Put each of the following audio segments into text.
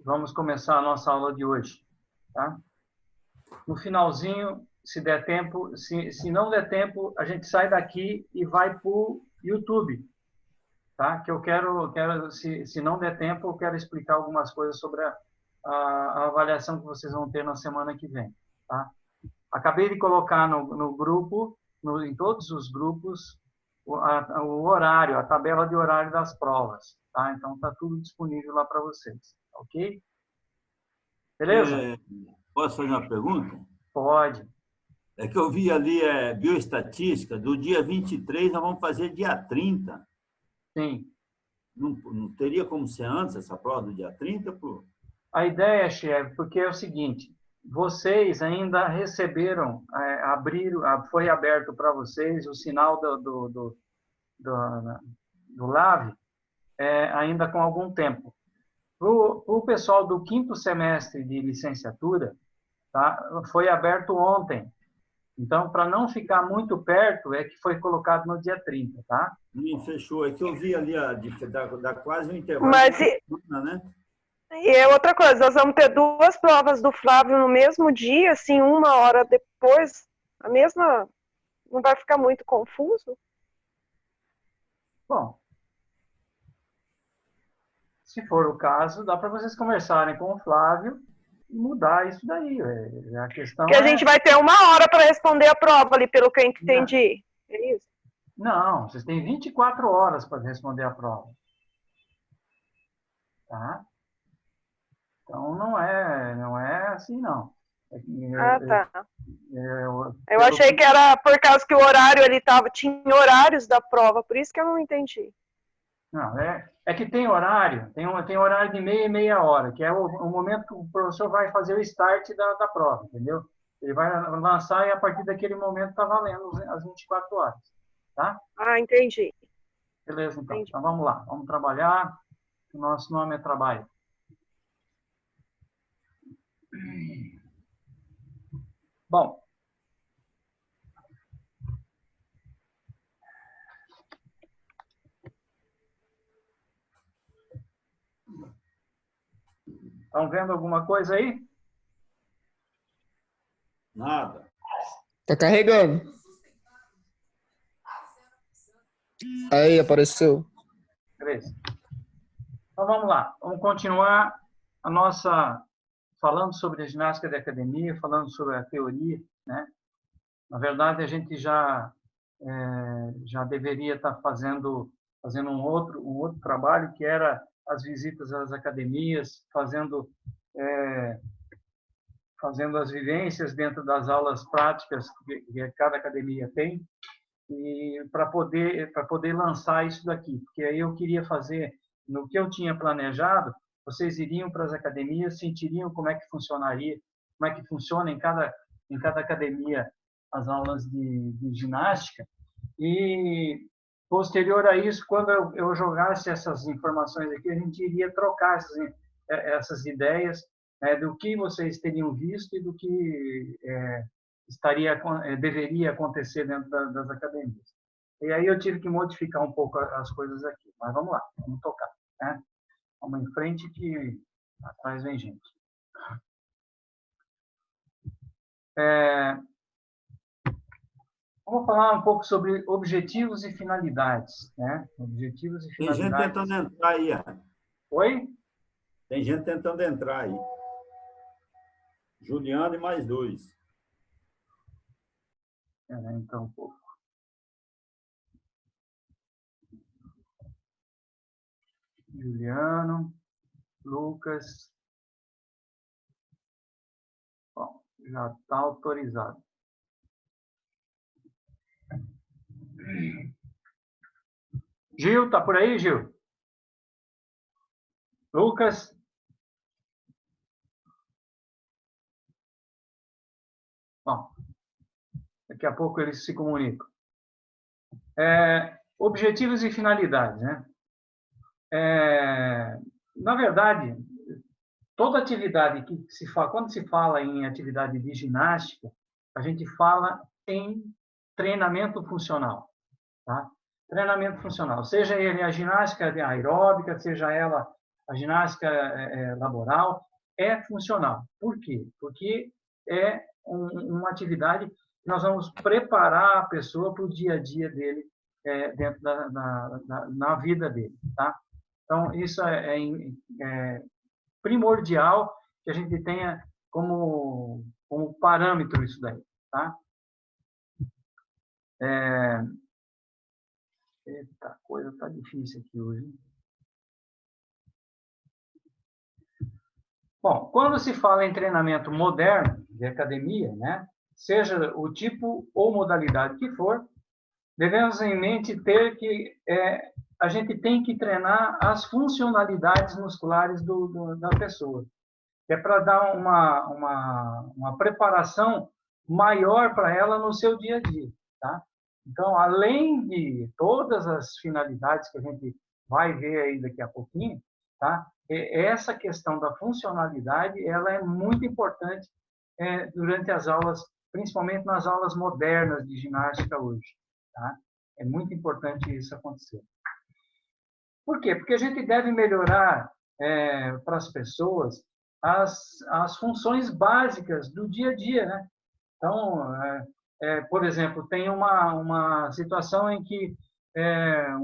Vamos começar a nossa aula de hoje, tá? No finalzinho, se der tempo, se não der tempo, a gente sai daqui e vai para o YouTube, tá? Que eu quero se não der tempo, eu quero explicar algumas coisas sobre a avaliação que vocês vão ter na semana que vem, tá? Acabei de colocar no grupo, em todos os grupos, o horário, a tabela de horário das provas, tá? Então, está tudo disponível lá para vocês, ok? Beleza? Posso fazer uma pergunta? Pode. É que eu vi ali, bioestatística, do dia 23, nós vamos fazer dia 30. Sim. Não teria como ser antes essa prova do dia 30, pô? A ideia, chefe, porque é o seguinte, vocês ainda receberam, foi aberto para vocês o sinal do LAV ainda com algum tempo. Para o pessoal do 5º semestre de licenciatura, tá, foi aberto ontem. Então, para não ficar muito perto, é que foi colocado no dia 30, tá? Fechou. É que eu vi ali, dá quase um intervalo. Mas né? E é outra coisa, nós vamos ter duas provas do Flávio no mesmo dia, assim, 1 hora depois, a mesma... Não vai ficar muito confuso? Bom, se for o caso, dá para vocês conversarem com o Flávio e mudar isso daí. A questão Porque a gente vai ter 1 hora para responder a prova ali, pelo que eu entendi. É isso? Não, vocês têm 24 horas para responder a prova. Tá? Então, não é assim, não. Tá. Eu achei que era por causa que o horário ele tinha horários da prova, por isso que eu não entendi. Não, é que tem horário, tem horário de meia hora, que é o momento que o professor vai fazer o start da prova, entendeu? Ele vai lançar e a partir daquele momento está valendo as 24 horas, tá? Ah, entendi. Beleza, então. Entendi. Então vamos lá, vamos trabalhar. O nosso nome é trabalho. Bom. Estão vendo alguma coisa aí? Nada. Tá carregando. Aí, apareceu. Beleza. Então vamos lá. Vamos continuar a nossa... Falando sobre a ginástica de academia, falando sobre a teoria, né? Na verdade, a gente já deveria estar fazendo um outro trabalho, que era as visitas às academias, fazendo as vivências dentro das aulas práticas que cada academia tem, e para poder lançar isso daqui, porque aí eu queria fazer, no que eu tinha planejado, vocês iriam para as academias, sentiriam como é que funcionaria, como é que funciona em cada academia as aulas de ginástica, e posterior a isso, quando eu jogasse essas informações aqui, a gente iria trocar essas ideias, do que vocês teriam visto e do que deveria acontecer dentro das academias. E aí eu tive que modificar um pouco as coisas aqui, mas vamos lá, vamos tocar, né? Vamos em frente que atrás vem gente. Vamos falar um pouco sobre objetivos e finalidades, né? Objetivos e finalidades. Tem gente tentando entrar aí. Oi? Tem gente tentando entrar aí. Juliano e mais 2. Então, um pouco. Juliano, Lucas. Bom, já está autorizado. Gil, tá por aí, Gil? Lucas? Bom, daqui a pouco eles se comunicam. Objetivos e finalidades, né? Na verdade, toda atividade que se fala, quando se fala em atividade de ginástica, a gente fala em treinamento funcional, tá? Treinamento funcional, seja ele a ginástica aeróbica, seja ela A ginástica laboral é funcional. Por quê? Porque é uma atividade que nós vamos preparar a pessoa para o dia a dia dele, dentro na vida dele, tá? Então, isso é primordial que a gente tenha como parâmetro isso daí, tá? Eita, coisa tá difícil aqui hoje. Bom, quando se fala em treinamento moderno de academia, né, seja o tipo ou modalidade que for, devemos em mente ter que a gente tem que treinar as funcionalidades musculares da pessoa. É para dar uma preparação maior para ela no seu dia a dia, tá? Então, além de todas as finalidades que a gente vai ver aí daqui a pouquinho, tá? Essa questão da funcionalidade, ela é muito importante durante as aulas, principalmente nas aulas modernas de ginástica hoje, tá? É muito importante isso acontecer. Por quê? Porque a gente deve melhorar para as pessoas as funções básicas do dia a dia, né? Então, por exemplo, tem uma situação em que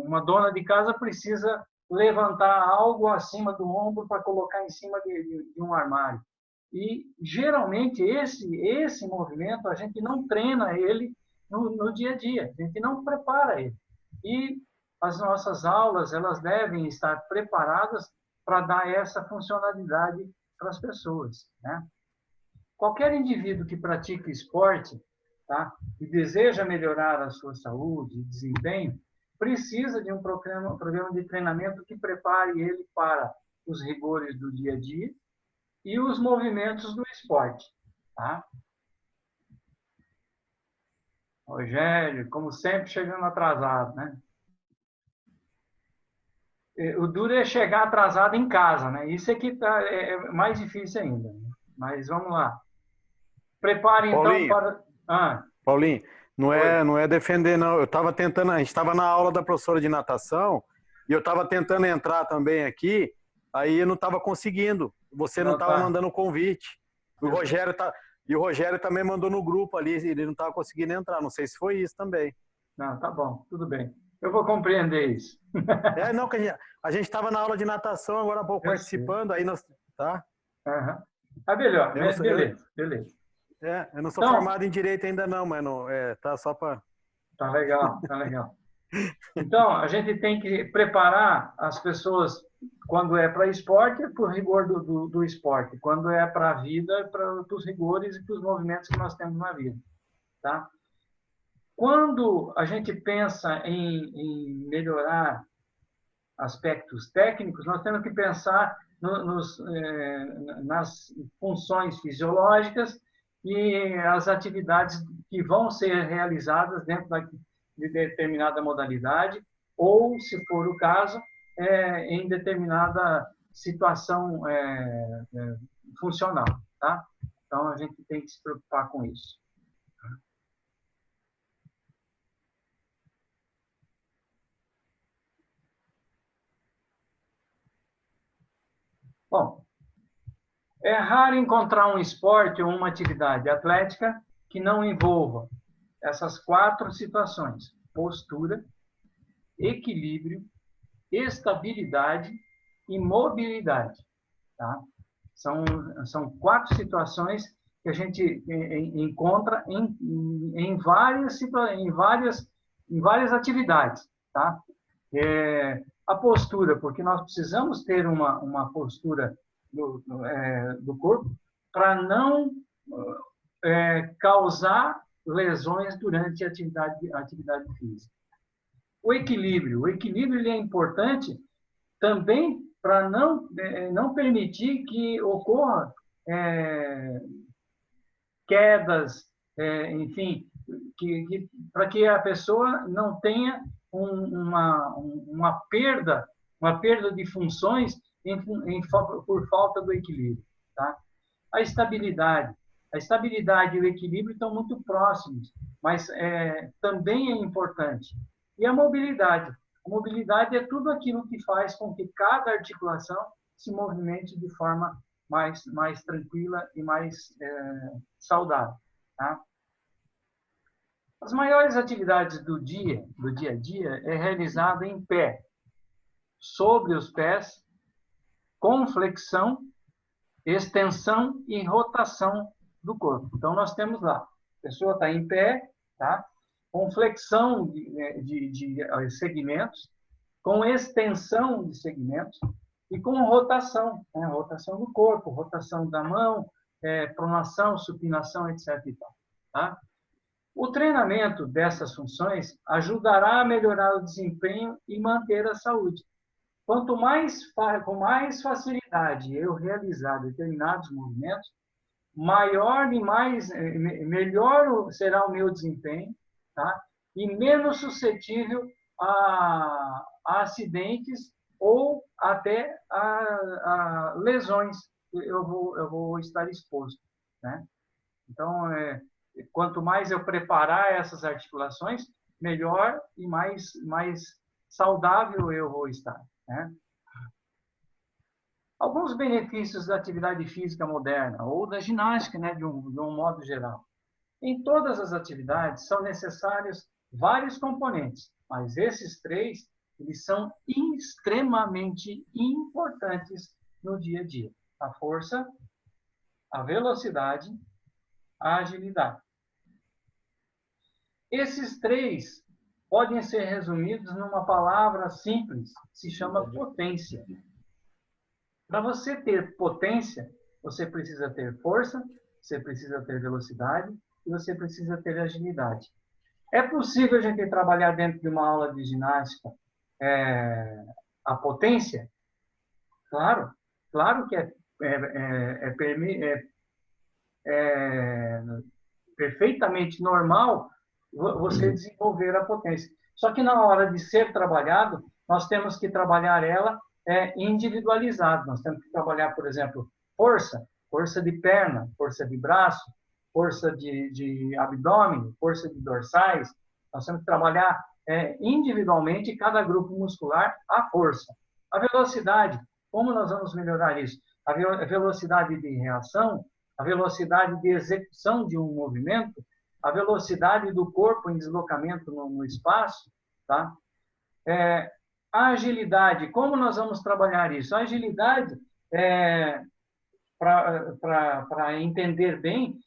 uma dona de casa precisa levantar algo acima do ombro para colocar em cima de um armário. E, geralmente, esse movimento, a gente não treina ele no dia a dia, a gente não prepara ele. E as nossas aulas, elas devem estar preparadas para dar essa funcionalidade para as pessoas, né? Qualquer indivíduo que pratica esporte, tá, e deseja melhorar a sua saúde e desempenho, precisa de um programa de treinamento que prepare ele para os rigores do dia a dia e os movimentos do esporte, tá? Rogério, como sempre, chegando atrasado, né? O duro é chegar atrasado em casa, né? Isso é que é mais difícil ainda. Mas vamos lá. Prepare então para... Paulinho, não é defender, não. Eu estava tentando, a gente estava na aula da professora de natação e eu estava tentando entrar também aqui, aí eu não estava conseguindo. Você não estava mandando o convite. O Rogério também mandou no grupo ali, ele não estava conseguindo entrar. Não sei se foi isso também. Não, tá bom, tudo bem. Eu vou compreender isso. Não, que a gente estava na aula de natação agora há pouco participando, aí nós... Tá? Uhum. Melhor, beleza. Eu não sou formado em Direito ainda não, mas tá só para... Tá legal, tá legal. Então, a gente tem que preparar as pessoas, quando é para esporte, é para o rigor do esporte. Quando é para a vida, é para os rigores e para os movimentos que nós temos na vida, tá? Quando a gente pensa em melhorar aspectos técnicos, nós temos que pensar nas funções fisiológicas e as atividades que vão ser realizadas dentro de determinada modalidade ou, se for o caso, em determinada situação funcional, tá? Então, a gente tem que se preocupar com isso. Bom, é raro encontrar um esporte ou uma atividade atlética que não envolva essas 4 situações: postura, equilíbrio, estabilidade e mobilidade, tá? São 4 situações que a gente encontra em várias atividades, tá? A postura, porque nós precisamos ter uma postura do corpo para não causar lesões durante a atividade física. O equilíbrio ele é importante também para não permitir que ocorra quedas, enfim, para que a pessoa não tenha uma perda de funções por falta do equilíbrio, tá? A estabilidade e o equilíbrio estão muito próximos, mas também é importante. E a mobilidade é tudo aquilo que faz com que cada articulação se movimente de forma mais tranquila e mais saudável. Tá? As maiores atividades do dia a dia, é realizada em pé, sobre os pés, com flexão, extensão e rotação do corpo. Então, nós temos lá, a pessoa está em pé, tá? Com flexão de segmentos, com extensão de segmentos e com rotação, né? Rotação do corpo, rotação da mão, pronação, supinação, etc. E tal, tá? O treinamento dessas funções ajudará a melhorar o desempenho e manter a saúde. Quanto com mais facilidade eu realizar determinados movimentos, maior e melhor será o meu desempenho, tá? E menos suscetível a acidentes ou até a lesões que eu vou estar exposto, né? Então, quanto mais eu preparar essas articulações, melhor e mais saudável eu vou estar, né? Alguns benefícios da atividade física moderna ou da ginástica, né, de um modo geral. Em todas as atividades são necessários vários componentes, mas esses três, eles são extremamente importantes no dia a dia: a força, a velocidade, a agilidade. Esses três podem ser resumidos numa palavra simples, que se chama potência. Para você ter potência, você precisa ter força, você precisa ter velocidade e você precisa ter agilidade. É possível a gente trabalhar dentro de uma aula de ginástica a potência? Claro, claro que é perfeitamente normal você desenvolver a potência. Só que na hora de ser trabalhado, nós temos que trabalhar ela individualizado. Nós temos que trabalhar, por exemplo, força de perna, força de braço, força de abdômen, força de dorsais. Nós temos que trabalhar individualmente cada grupo muscular a força. A velocidade, como nós vamos melhorar isso? A velocidade de reação, a velocidade de execução de um movimento, a velocidade do corpo em deslocamento no espaço, tá? A agilidade, como nós vamos trabalhar isso? A agilidade, para entender bem,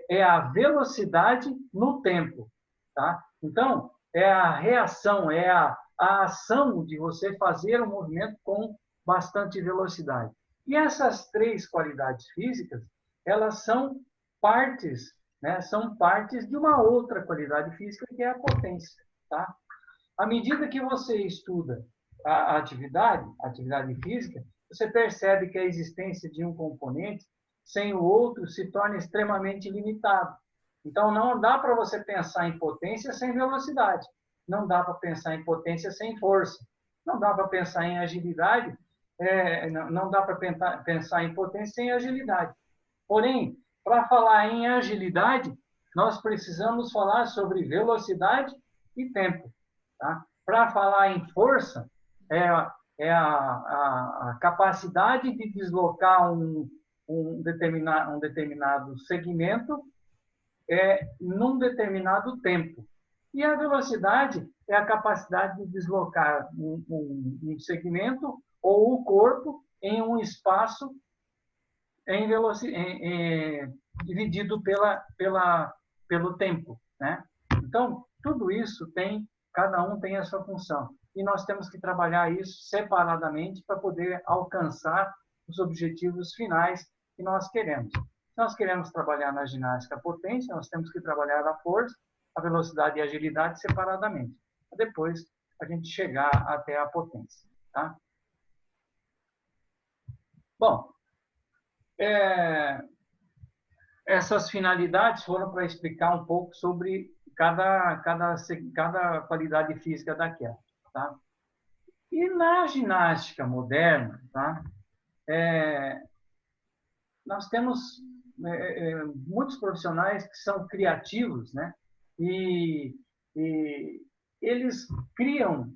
é a velocidade no tempo, tá? Então, é a reação, é a ação de você fazer um movimento com bastante velocidade. E essas três qualidades físicas, elas são partes, né? São partes de uma outra qualidade física, que é a potência, tá? À medida que você estuda a atividade física, você percebe que a existência de um componente sem o outro se torna extremamente limitado. Então, não dá para você pensar em potência sem velocidade. Não dá para pensar em potência sem força. Não dá para pensar em agilidade, não dá para pensar em potência sem agilidade. Porém, para falar em agilidade, nós precisamos falar sobre velocidade e tempo. Tá? Para falar em força, a capacidade de deslocar um determinado segmento num determinado tempo. E a velocidade é a capacidade de deslocar um segmento ou o corpo em um espaço dividido pelo tempo, né? Então, tudo isso cada um tem a sua função. E nós temos que trabalhar isso separadamente para poder alcançar os objetivos finais que nós queremos. Se nós queremos trabalhar na ginástica a potência, nós temos que trabalhar a força, a velocidade e a agilidade separadamente. Depois, a gente chegar até a potência, tá? Bom, essas finalidades foram para explicar um pouco sobre cada qualidade física daquela, tá? E na ginástica moderna, tá? Nós temos muitos profissionais que são criativos, né? E eles criam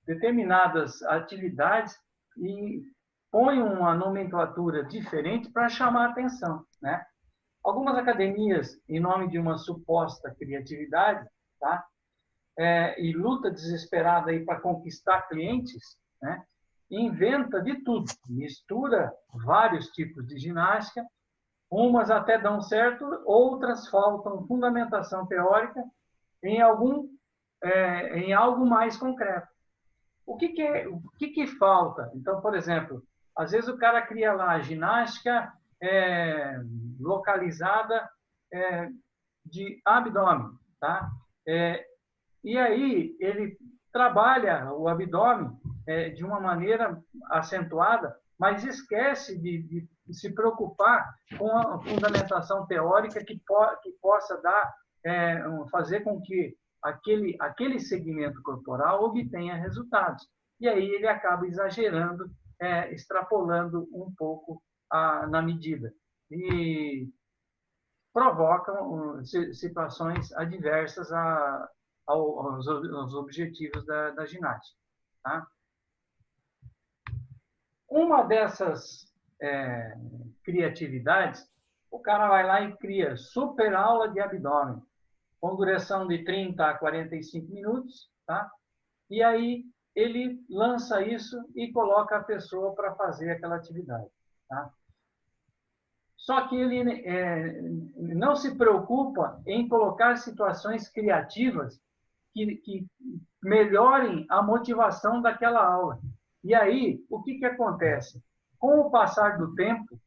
determinadas atividades e põe uma nomenclatura diferente para chamar a atenção, né? Algumas academias, em nome de uma suposta criatividade, tá? E luta desesperada aí para conquistar clientes, né? Inventa de tudo, mistura vários tipos de ginástica, umas até dão certo, outras faltam fundamentação teórica em algo mais concreto. O que falta? Então, por exemplo, às vezes o cara cria lá ginástica localizada de abdômen, tá? E aí ele trabalha o abdômen de uma maneira acentuada, mas esquece de se preocupar com a fundamentação teórica que possa fazer com que aquele segmento corporal obtenha resultados. E aí ele acaba exagerando, extrapolando um pouco na medida. E provocam situações adversas aos objetivos da ginástica. Tá? Uma dessas criatividades, o cara vai lá e cria super aula de abdômen, com duração de 30 a 45 minutos, tá? E aí ele lança isso e coloca a pessoa para fazer aquela atividade, tá? Só que ele não se preocupa em colocar situações criativas que melhorem a motivação daquela aula. E aí, o que acontece? Com o passar do tempo,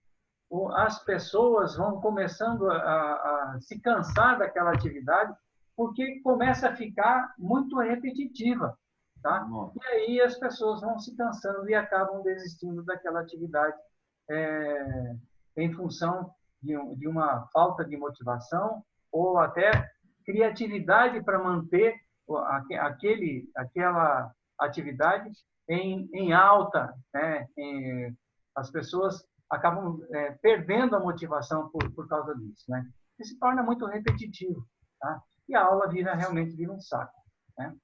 as pessoas vão começando a se cansar daquela atividade, porque começa a ficar muito repetitiva. Tá? E aí as pessoas vão se cansando e acabam desistindo daquela atividade em função de uma falta de motivação ou até criatividade para manter aquela atividade em alta. Né? As pessoas acabam perdendo a motivação por causa disso. Né? E se torna muito repetitivo. Tá? E a aula realmente vira um saco. Né?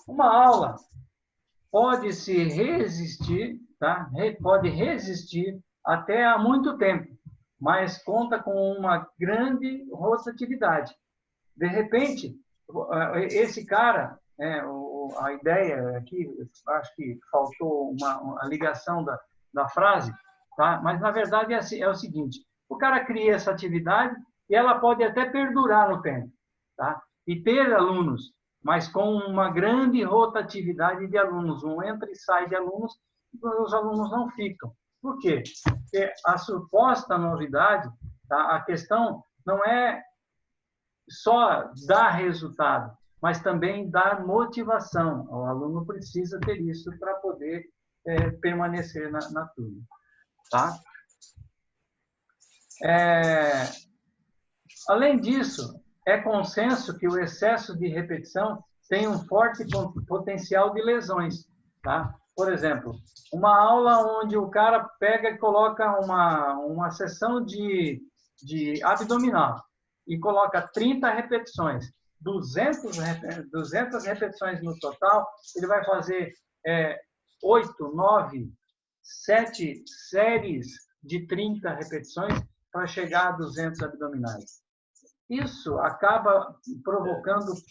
Uma aula pode se resistir, tá? Pode resistir até há muito tempo, mas conta com uma grande rotatividade. De repente, esse cara, a ideia aqui, acho que faltou a ligação da frase, tá? Mas na verdade é o seguinte: o cara cria essa atividade e ela pode até perdurar no tempo, tá? E ter alunos, mas com uma grande rotatividade de alunos, um entra e sai de alunos, e os alunos não ficam. Por quê? Porque a suposta novidade, tá? A questão não é só dar resultado, mas também dar motivação. O aluno precisa ter isso para poder permanecer na turma. Tá? Além disso, é consenso que o excesso de repetição tem um forte potencial de lesões. Tá? Por exemplo, uma aula onde o cara pega e coloca uma sessão de abdominal e coloca 30 repetições, 200 repetições no total, ele vai fazer 8, 9, 7 séries de 30 repetições para chegar a 200 abdominais. Isso acaba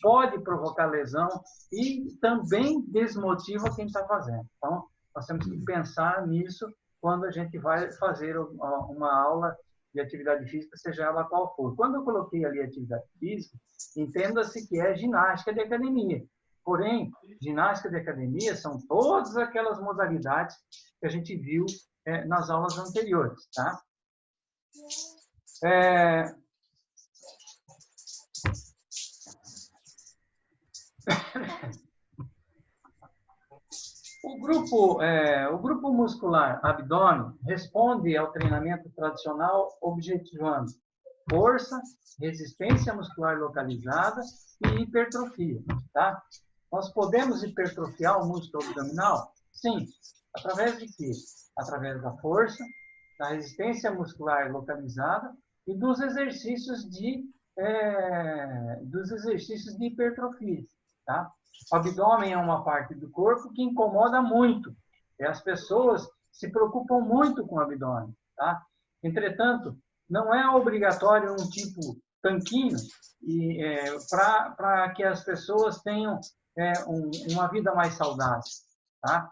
pode provocar lesão e também desmotiva quem está fazendo. Então, nós temos que pensar nisso quando a gente vai fazer uma aula de atividade física, seja ela qual for. Quando eu coloquei ali atividade física, entenda-se que é ginástica de academia. Porém, ginástica de academia são todas aquelas modalidades que a gente viu nas aulas anteriores. Tá? O grupo muscular abdômen responde ao treinamento tradicional objetivando força, resistência muscular localizada e hipertrofia. Tá? Nós podemos hipertrofiar o músculo abdominal? Sim. Através de quê? Através da força, da resistência muscular localizada e dos exercícios de hipertrofia. Tá? O abdômen é uma parte do corpo que incomoda muito. As pessoas se preocupam muito com o abdômen, tá? Entretanto, não é obrigatório um tipo tanquinho para que as pessoas tenham uma vida mais saudável, tá?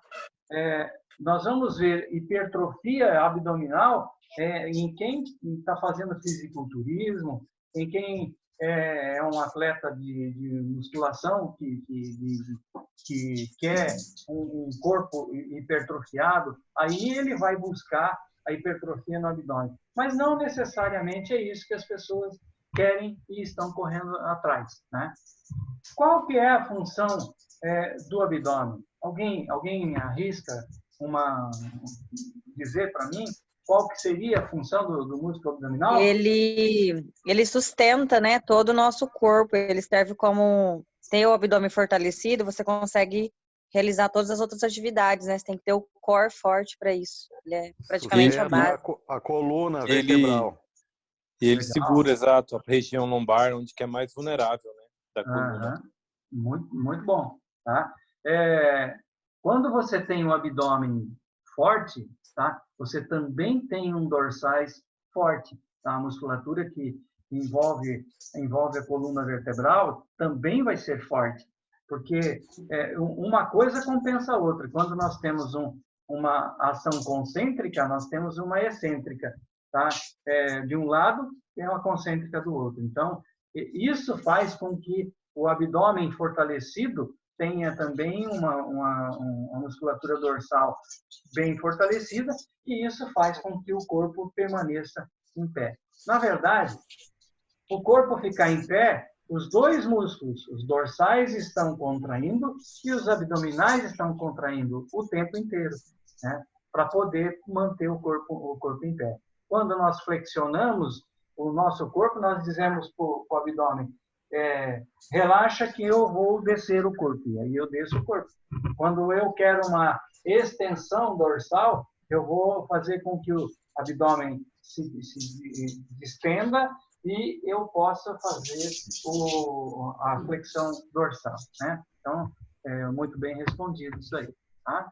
Nós vamos ver hipertrofia abdominal em quem está fazendo fisiculturismo, em quem é um atleta de musculação que quer um corpo hipertrofiado, aí ele vai buscar a hipertrofia no abdômen. Mas não necessariamente é isso que as pessoas querem e estão correndo atrás, né? Qual que é a função do abdômen? Alguém arrisca dizer para mim qual que seria a função do músculo abdominal? Ele sustenta, né, todo o nosso corpo. Ele serve como... Ter o abdômen fortalecido, você consegue realizar todas as outras atividades, né? Você tem que ter o core forte para isso. Ele é praticamente a base. A coluna vertebral. E ele segura, exato, a região lombar, onde que é mais vulnerável, né, da coluna. Muito, muito bom. Tá? Quando você tem um abdômen forte, tá? Você também tem um dorsais forte. Tá? A musculatura que envolve a coluna vertebral também vai ser forte, porque uma coisa compensa a outra. Quando nós temos uma ação concêntrica, nós temos uma excêntrica. Tá? De um lado tem uma concêntrica do outro. Então, isso faz com que o abdômen fortalecido tenha também uma musculatura dorsal bem fortalecida, e isso faz com que o corpo permaneça em pé. Na verdade, o corpo ficar em pé, os dois músculos, os dorsais estão contraindo e os abdominais estão contraindo o tempo inteiro, né? Para poder manter o corpo em pé. Quando nós flexionamos o nosso corpo, nós dizemos para o abdômen, relaxa que eu vou descer o corpo. E aí eu desço o corpo. Quando eu quero uma extensão dorsal, eu vou fazer com que o abdômen se distenda e eu possa fazer a flexão dorsal, né? Então, muito bem respondido isso aí, tá?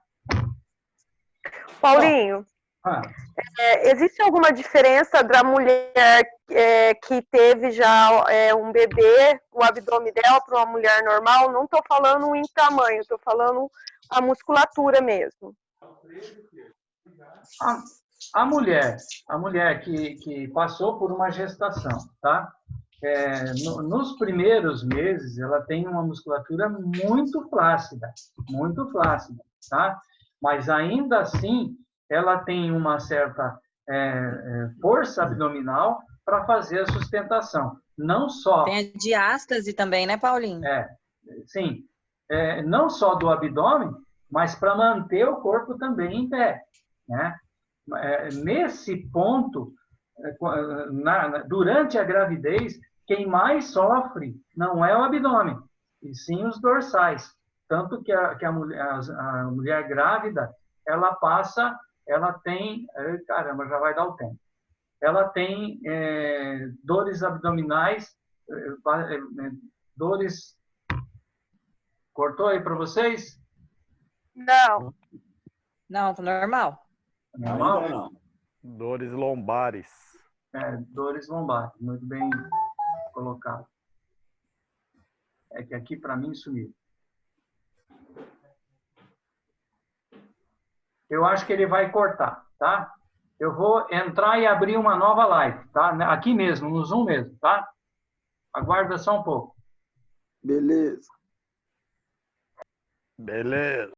Paulinho, existe alguma diferença da mulher que teve já um bebê, o abdômen dela, para uma mulher normal? Não estou falando em tamanho, estou falando a musculatura mesmo. A mulher que passou por uma gestação, tá? Nos primeiros meses, ela tem uma musculatura muito flácida, tá? Mas ainda assim, ela tem uma certa força abdominal para fazer a sustentação. Não só... Tem a diástase também, né, Paulinho? Sim. Não só do abdômen, mas para manter o corpo também em pé, né? Nesse ponto, durante a gravidez, quem mais sofre não é o abdômen, e sim os dorsais. Tanto que a mulher grávida, ela tem... Caramba, já vai dar o tempo. Ela tem dores abdominais, dores... Cortou aí para vocês? Não. Não, tá normal. Normal? Ainda não. Dores lombares. Dores lombares, muito bem colocado. É que aqui para mim sumiu. Eu acho que ele vai cortar, tá? Eu vou entrar e abrir uma nova live, tá? Aqui mesmo, no Zoom mesmo, tá? Aguarda só um pouco. Beleza. Beleza.